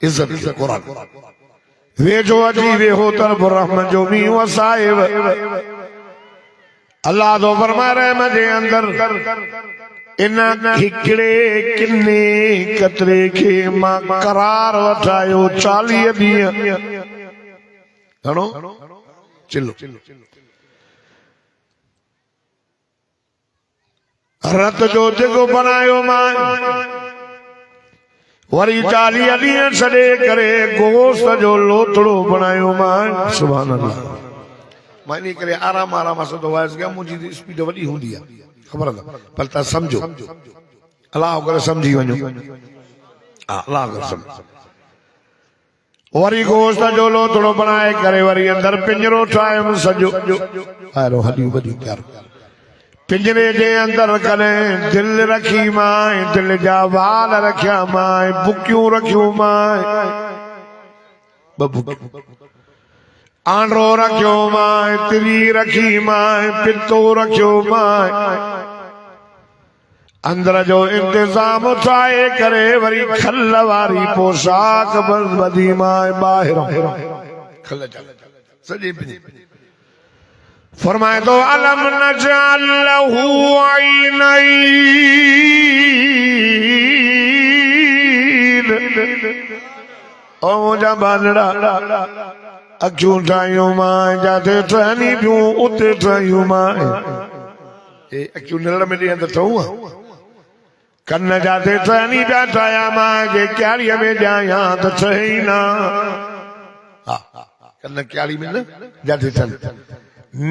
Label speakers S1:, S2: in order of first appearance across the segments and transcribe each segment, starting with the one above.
S1: इज्जत की कुरान वे जो अजी वे हो तरफ रहमत जो मी वसाइब अल्लाह दो फरमा रहमत जे अंदर इन हिकड़े किन्ने कतरे के मां करार वठायो 40 ॾींहं घणो चिल्लो रत जो दिगो बनायो मां वरी 40 ॾींहं छॾे करे गोश्त जो लोथड़ो बनायो मां सुभान अल्लाह मां इन करे आराम आराम सां तो वाइस गया मुंहिंजी स्पीड वॾी हूंदी आहे खबर आहे पर तव्हां सम्झो अल्लाह करे सम्झी वञो अल्लाह करे सम्झो वरी गोश्त जो लोथड़ो बनाए करे वरी अंदर पिंजरो ठाहियो सॼो ॿाहिरो हॾियूं वॾियूं प्यारो पिंजरे जे अंदर कॾहिं दिल रखी मां दिल जा वाल रखिया मां बुकियूं रखियूं मां आंडो रखियो मां तिरी रखी मां पितो रखियो मां अंदर जो इंतजाम ठाहे करे वरी खल वारी पोशाक बदी मां ॿाहिरों खल सॼी फरमाए तो अलम नजअल लहू ऐनैन ओ मुंहिंजा बालड़ा अखियूं ठाहियूं मां जाते ठहनी पियूं उते ठाहियूं मां अखियूं निड़ में ॾियनि त ठहूं कन जाते ठहनी पिया ठाहिया मां जे क्यारीअ में ॼाया त ठहे ई न कन क्यारी में न जाते ठहनि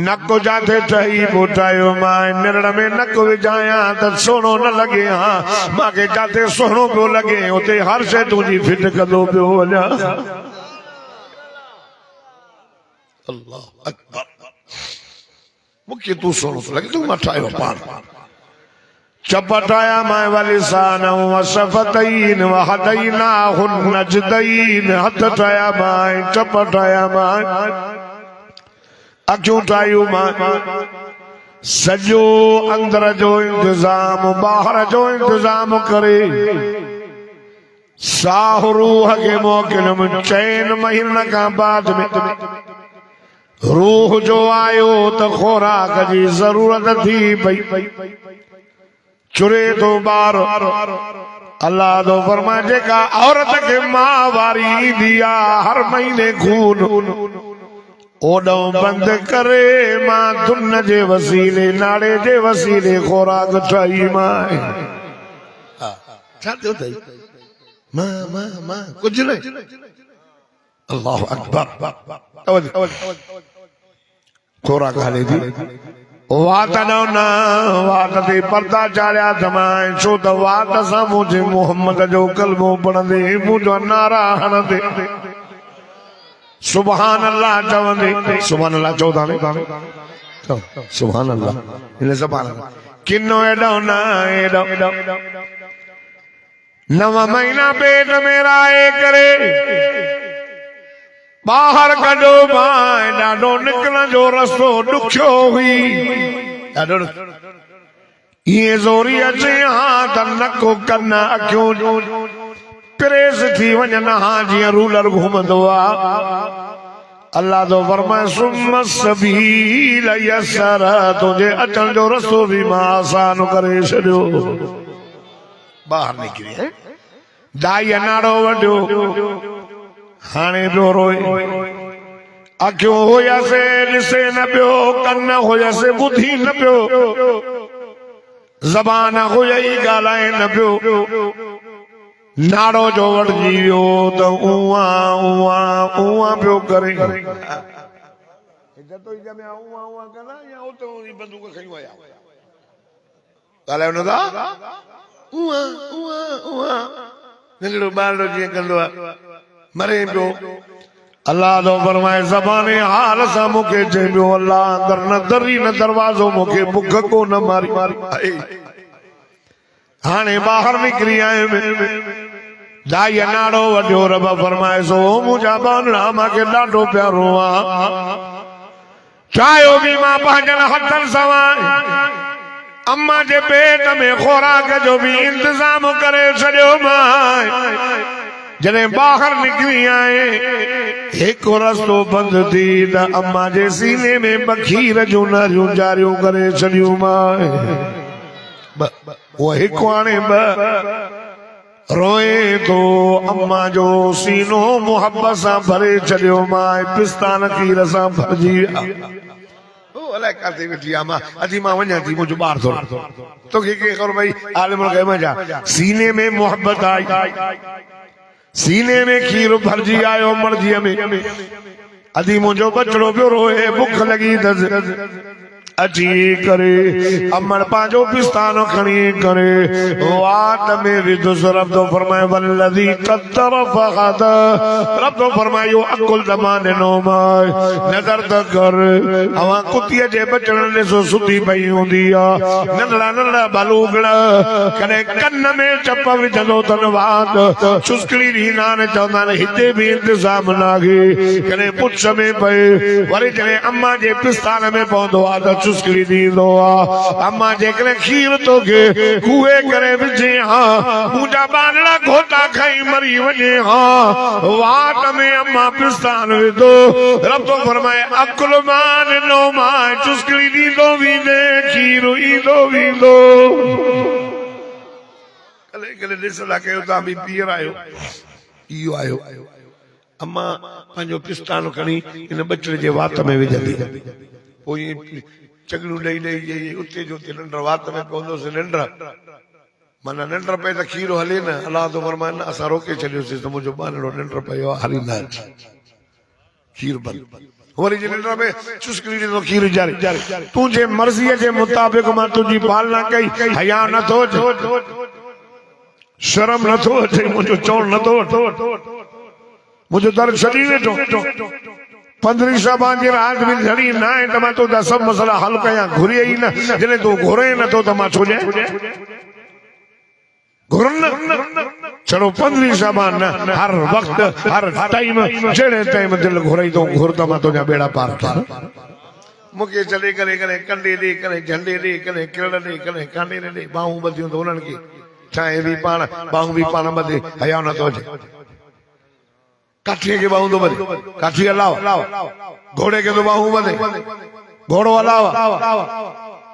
S1: नक जाते ठही पोटायो मां निड़ में नक विझाया त सोनो न लगे हाँ मांखे जाते सोनो पियो लगे उते हर शइ तुंहिंजी फिट कंदो पियो वञा अल्लाह अकबर मूंखे तूं सोनो थो लगे तूं मां ठाहियो पाण चपटाया मां वलिसान वसफतैन वहदैनाहु नजदैन हथ ठाहिया मां चपटाया मां अखियूं ठाहियूं मां सॼो अंदर जो इंतजाम ॿाहिर जो इंतजाम करे साह रूह खे मोकिलियुमि 4 महीननि खां बाद में रूह जो आयो त खोराक जी ज़रूरत थी पई चुरे तो ॿार अल्लाह तो फरमाए जेका औरत खे मां वारी ईंदी आहे हर महीने खून ओडो बंद करे मां दुन जे वसीले नाड़े जे वसीले खोराक ठाही मां छा थियो अथई मां कुझु न अल्लाह अकबर खोराक हले थी वात न वात ते पर्दा चाढ़िया थमाए छो त वात सां मुंहिंजे मोहम्मद जो कलमो पढ़ंदे मुंहिंजो नारा हणंदे सुभान अल्लाह चवंदे सुभान अल्लाह चौथा में सुभान अल्लाह इन ज़बान किनो एडो न एडो 9 महीना पेट में राहे करे बाहर कढो मां ॾाढो निकिरण जो रस्तो ॾुखियो हुई ॾाढो इहे ज़ोरी अचे हा त नको कन अखियूं प्रेस थी वञनि हा जीअं रूलर घुमंदो आहे अल्लाह तो फरमाए सुम्म सबील यसर तुंहिंजे अचण जो रस्तो बि मां आसान करे छॾियो ॿाहिरि निकिरी दाई नाड़ो वढियो हाणे पियो रोए अखियूं हुयसि ॾिसे न पियो कन हुयसि ॿुधी न पियो ज़बान हुई ॻाल्हाए न पियो नाड़ो जो वठजी वियो त उआ उआ उआ पियो करे ॻाल्हायो न था उआ उआ उआ नंढड़ो ॿारड़ो जीअं कंदो आहे मरे पियो अल्लाह तो फरमाए ज़बाने हाल सां मूंखे चए पियो अल्लाह अंदर न दरी न दरवाज़ो मूंखे बुख को न मारी हाणे ॿाहिरि निकिरी आयुमि दाई नाड़ो वढियो रब फरमाए सो मुंहिंजा बानड़ा मूंखे ॾाढो प्यारो आहे चाहियो बि मां पंहिंजनि हथनि सां अम्मा जे पेट में खोराक जो भी इंतजाम करे छॾियो मां जॾहिं ॿाहिरि निकिरी आए हिकु रस्तो बंदि थी त अम्मा जे सीने में ॿ खीर जूं नरियूं जारियूं करे छॾियूं माए वो हिकु हाणे ॿ रोए तो अम्मा जो सीनो मोहब्बत सां भरे छॾियो माए पिस्तान खीर सां भरिजी अलाए काथे वेठी आहे मां अॼु मां वञा थी मुंहिंजो ॿार थो तोखे के ख़बर भई आलिम जा सीने में मोहब्बत आई सीने में खीर भरिजी आयो मर्जीअ में अॼु मुंहिंजो बचड़ो पियो रोए बुख लॻी अथसि अची करे अमर पांजो पिस्तानो खणी करे वाट में विदुस रब तो फरमाए वल्लज़ी क़द्दर फक़दर रब तो फरमायो अकुल दमाने नो माय नजर त कर हवा कुतिया जे बचड़न ने सो सुधी पई हुंदी आ नंढड़ा नंढड़ा बालूगड़ा कने कन्न में चप विझंदो धनवाद चुस्कली रीना ने चवंदा ने हिते भी इंतजाम नागे कने पुछ में पए वरी जने अम्मा जे पिस्तान में पवंदो आ चुस्कली दींदो आ अम्मा जेकरे खीर तो के कुए करे विझे हां मुंजा बानड़ा घोटा खाई मरी वने हां वाट में अम्मा पिस्तान विधो रब तो फरमाए अकुल मान नो मां चुस्कली दींदो वींदे खीर ईंदो वींदो कले कले ॾिसला कयो ता भी पीर आयो इयो आयो अम्मा पंहिंजो पिस्तानो खणी इन बचड़े जे वात में विझंदी पोइ चगड़ू ॾेई ॾेई उते जो उते नंढ वात में पवंदोसि नंढ माना नंढ पे त खीरो हले न अलाह तो फरमाए न असां रोके छॾियोसीं त मुंहिंजो बानड़ो नंढ पियो हलींदा खीर बंदि वरी जे नंढ में चुस्कली ॾींदो खीर जारी तुंहिंजे मर्ज़ीअ जे मुताबिक़ मां तुंहिंजी पालना कई हया नथो अचे शर्म नथो अचे मुंहिंजो चवण नथो मुंहिंजो दर छॾी वेठो 15 शाबान जी रात में झड़ी ना है त मां तो सब मसला हल कया घुरे ही न जने तू घुरे न तो त मां छो जे घुरन चलो 15 शाबान न हर वक्त हर टाइम जेड़े टाइम दिल घुरई तो घुर त मां तो जा बेड़ा पार कर मुके चले करे करे कंडे दे करे झंडे दे करे किरण दे करे कांडे दे बाहू बदियूं तो उनन के चाहे भी पाण बाहू भी पाण बदे हया न तो काठिए के बाहू तो बदे काठी अलावा घोड़े के तो बाहू बदे घोड़ो अलावा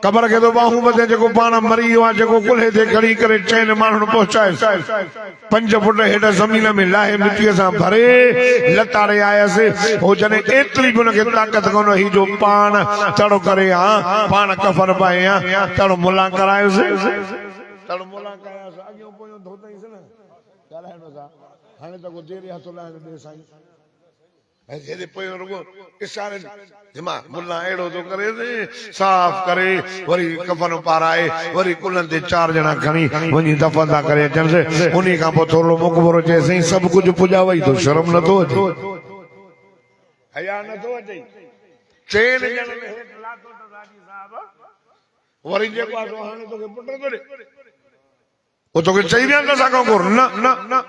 S1: कबर के तो बाहू बदे जो पाण मरी हुआ जो कुल्हे ते खड़ी करे चैन माण्हुनि पहुचाए 5 फुट हेठ ज़मीन में लाहे मिट्टीअ सां भरे लताड़े आयसि हो जने एतिरी भी उनखे ताक़त कोन ही जो पाण तड़ो करे हां पाण कफन पाए हां तड़ो मुला करायोसि तड़ो मुला करायोसि अॻियों पोयों धोतईसि न ॻाल्हाइणो था हाणे त को देर हथ लाइन दे साईं ऐं जेरे पोयों रुगो इशारे दिमाग मुल्ला एड़ो तो करे साफ करे वरी कफन पाराए वरी कुलन ते 4 ॼणा खणी वनी दफन था करे अचनि उन्ही खां पोइ थोरो मुकबरो चए सही सब कुछ पुॼा वई तो शर्म न तो अचे हया न तो अचे 6 ॼणनि में हेठ लातो त राजी साहब वरी जेको आहे हाणे तोखे पुट तो ॾे ओ तोखे चई विया न सघो कोर न न न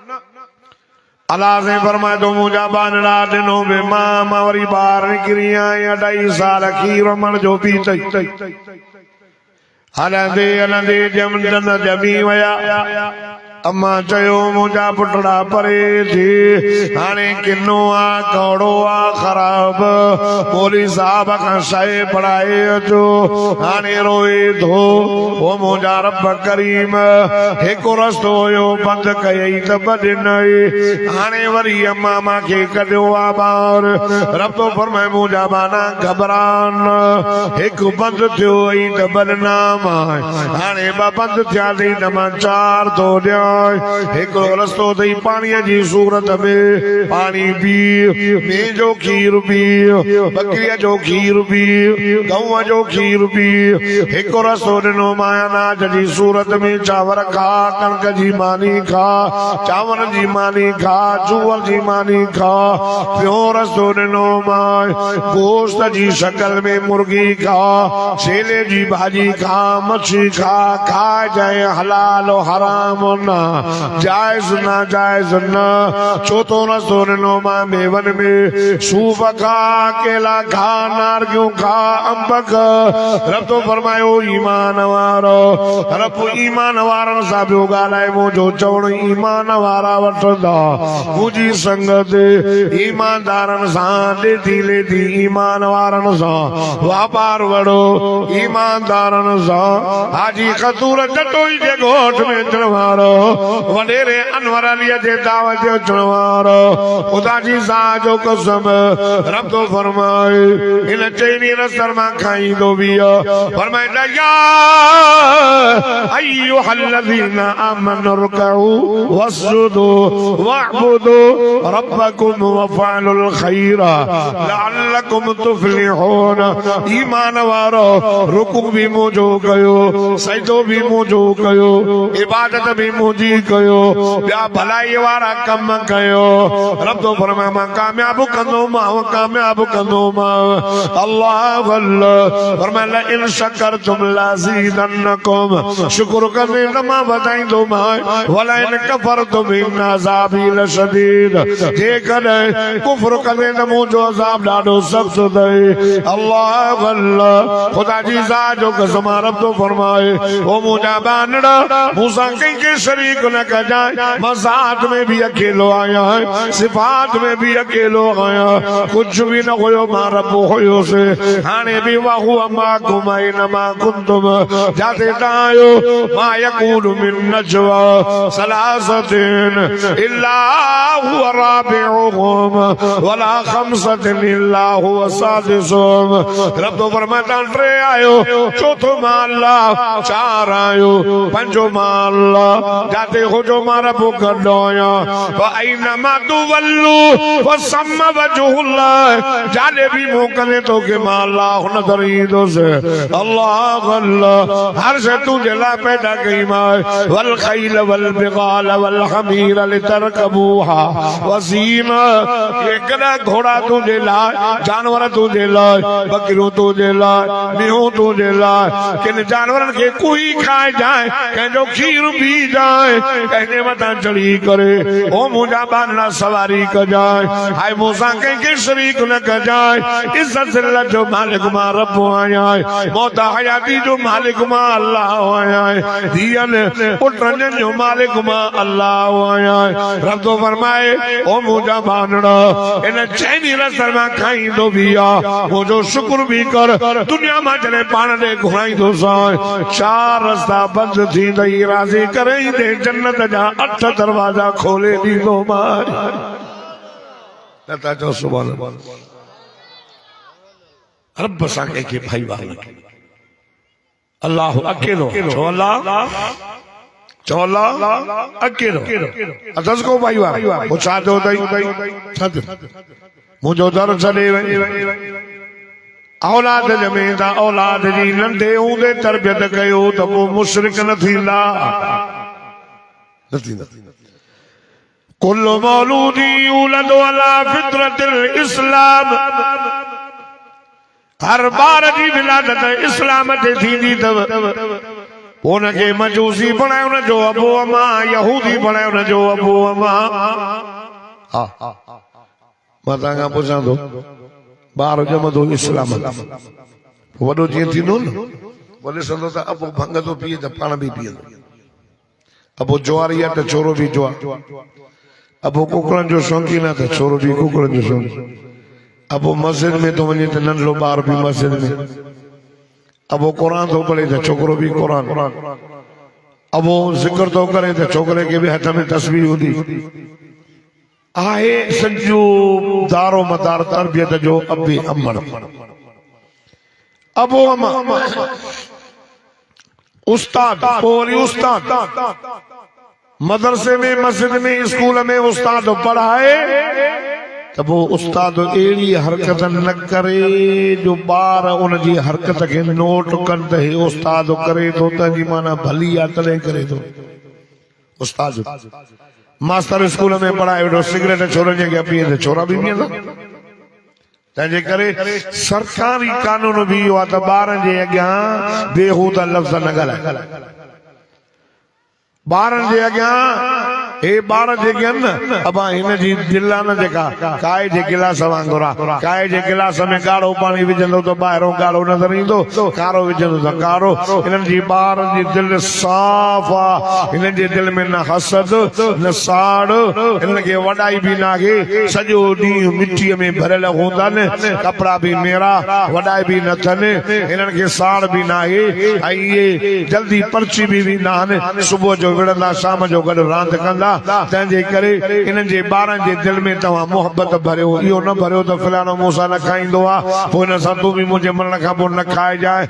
S1: अल्लाह से फरमाए तो मुंहिंजा बानड़ा ॾिनो बे मां वरी ॿार निकिरी आया 2.5 साल खीर मन जो पी तई हलंदे हलंदे जमी वया अम्मा चयो मुंहिंजा पुटड़ा परे थी हाणे किनो आ कौड़ो आ ख़राब मौली साहब खां शइ पढ़ाए अचो हाणे रोए थो ओ मुंहिंजा रब करीम हिकु रस्तो हुयो बंदि कयई त ॿ हाणे वरी अम्मा मांखे कढियो आ ॿार रब तो फरमाए मुंहिंजा बाना घबरान हिकु बंदि थियो ई त बदनाम हाणे 2 बंदि थिया अथई त मां 4 थो ॾियां हिकिड़ो रस्तो अथई पाणीअ जी सूरत में पाणी पी मेह जो खीर पी बकरीअ जो खीर पी गऊं जो खीर पी हिकु रस्तो ॾिनो माया नाज जी सूरत में चांवर खा कणक जी मानी खा चांवर जी मानी खा चूअर जी मानी खा ॿियो रस्तो ॾिनो मां गोश्त जी शक्ल में मुर्गी खा छेले जी भाॼी खा मच्छी खा खाए जाए हलाल हराम न जायज़ ना जायज़ ना चौथों न सोनो मां मेवन में सूफ खा केला खा नारगियों खा अंब खा रब तो फरमायो ईमान वारो रब ईमान वारन सा बियो गालाए मुझो चवण ईमान वारा वठंदा मुझी संगत ईमानदारन सा लेती लेती ईमान वारन सा वापार वड़ो ईमानदारन सा हाजी खतूर जटोई जे गोठ में चढ़वारो वडेरे अनवर अली जे दावत जो चढ़वारो खुदा जी साजो कसम रब तो फरमाए इन चैनी रसर मां खाई दो बिया फरमाए या अय्युहल्लज़ीना आमनु रुकऊ वस्जुदू वअबुदू रब्बकुम वफअलुल खैरा लअल्लकुम तुफ्लिहून ईमान वारो रुकू भी मुझो कयो सजदो भी मुझो कयो इबादत भी मुझी कयो या भलाई वारा कम कयो रब तो फरमाए मां कामयाब कंदो मां अल्लाह अल्लाह फरमाए इन शकरतुम लाज़ीदन्नकुम शुक्र करने त मां वधाईंदो मां वला इन कफरतुम इन अज़ाबी लशदीद जेकॾहिं कुफ्र करे त मुंहिंजो अज़ाब ॾाढो सख़्त अथई अल्लाह अल्लाह खुदा जी ज़ात जो कसम रब तो फरमाए ओ मुंहिंजा बानड़ा मूंसां कंहिंखे शरीक न कजाए मां ज़ात में भी अकेलो आया है सिफात में भी अकेलो आया कुछ भी न हुयो मां रब हुयो से हाणे भी वाहु अमा कुमाई न मां कुंतुम जाते तायो मा यकूलु मिन नजवा सलासतिन इल्ला हुवा राबिउहुम वला खमसतिन इल्ला हुवा सादिसुम रब तो फरमाता टे आयो चौथो मां अल्लाह चार आयो पंजो मां अल्लाह जाते हो जो मां रब गडोया व ऐनमा तुवल्लु फसम्म वजहुल्लाह जाले भी मोकले तो के मां अल्लाह नजर ईंदो से अल्लाह अल्लाह हर से तुझे ला पैदा कई मां वल खैल वल बिगाल वल हमीर लितरकबूहा वसीना एकड़ा घोड़ा तुझे ला जानवर तुझे ला बकरियों तुझे ला मेहूं तुझे ला किन जानवरन के कोई खाए जाए कंहिंजो खीर पी जाए कंहिंजे मथां चढ़ी करे ओ मुंहिंजा बानड़ा सवारी कजाए हाय मूंसां कंहिंखे शरीक न कजाए इज्जत ज़िल्लत जो मालिक मां रब आया है मौत हयाती जो मालिक मां अल्लाह आया है दियन पुटन जो मालिक मां अल्लाह आया है रब तो फरमाए ओ मुंहिंजा बानड़ा इन चैनी रसर मां खाईंदो भी आ मुंहिंजो शुक्र भी कर दुनिया मां जॾहिं पाण ॾे घुराईंदो सां चार रस्ता बंदि थींदई राज़ी करे ईंदे जन्नत जा 8 दरवाजा खोले ॾींदो मां नथा चओ सुभान अल्लाह रब सां कंहिंखे भाई वाह अल्लाह अकेलो चओ अल्लाह अकेलो अदस को भाई वाह वो छा थियो अथई मुंहिंजो दर छॾे वञ औलाद ॼमें था औलाद जी नंढे हूंदे तरबियत कयो त पोइ मुशरिक न थींदा कुल्लु मौलूदी यूलदु अला फितरतिल इस्लाम हर बार जी विलादत इस्लाम ते थींदी अथव उनखे मजूसी बणायो न जो अबो अमा यहूदी बणायो न जो अबो अमा हा मां तव्हां पुछां थो ॿार ॼमंदो इस्लाम वॾो जीअं थींदो न वॾे संदो त अबो भंग थो पीए त पाण बि पीअंदो अबो जुआरी आहे त छोरो बि जुआर अबो कुकड़नि जो शौक़ीन आहे त छोरो बि कुकड़नि जो शौक़ीन अबो मस्जिद में तो वञे त नंढो ॿार बि मस्जिद में अबो क़ुरान थो पढ़े त छोकिरो बि क़ुरान अबो ज़िक्र थो करे त छोकिरे खे बि हथ में तस्बीह हूंदी आहे सॼो दारो मदार तरबियत जो अबे अमर अबो अमा उस्ताद और उस्ताद मदरसे में मस्जिद में स्कूल में उस्ताद पढ़ाए तो वो उस्ताद अड़ी हरकत न करे जो बार उन जी हरकत के नोट कन त हे उस्ताद करे तो तजी माना भली आ तले करे तो उस्ताद मास्टर स्कूल में पढ़ाए वेठो सिगरेट छोरनि जे पीए त छोरा बि पीअंदा तंहिंजे करे सरकारी कानून भी इहो आहे त ॿारनि जे अॻियां बेहूदा लफ़्ज़ न ॻाल्हाए ॿारनि जे अॻियां हे ॿार जेके आहिनि न अबा हिन जी दिलि आहे न जेका काए जे गिलास वांगुरु आहे काए जे गिलास में ॻाढ़ो पाणी विझंदो त ॿाहिरों ॻाढ़ो नज़र ईंदो कारो विझंदो त कारो हिननि जी ॿारनि जी दिलि साफ़ आहे हिननि जे दिलि में न हसद न साड़ हिननि खे वॾाई बि नाहे सॼो ॾींहुं मिटीअ में भरियल हूंदा आहिनि कपिड़ा बि मेरा वॾाई बि न अथनि हिननि खे साड़ बि नाहे ऐं इहे जल्दी पर्ची बि वेंदा आहिनि सुबुह जो विढ़ंदा शाम जो गॾु रांदि कंदा तंहिंजे करे इन्हनि जे ॿारनि जे दिलि में तव्हां मोहबत भरियो इहो न भरियो त फलाणो मूंसां न खाईंदो आहे पोइ हिन सां तूं बि मुंहिंजे मरण खां पोइ न खाइजांइ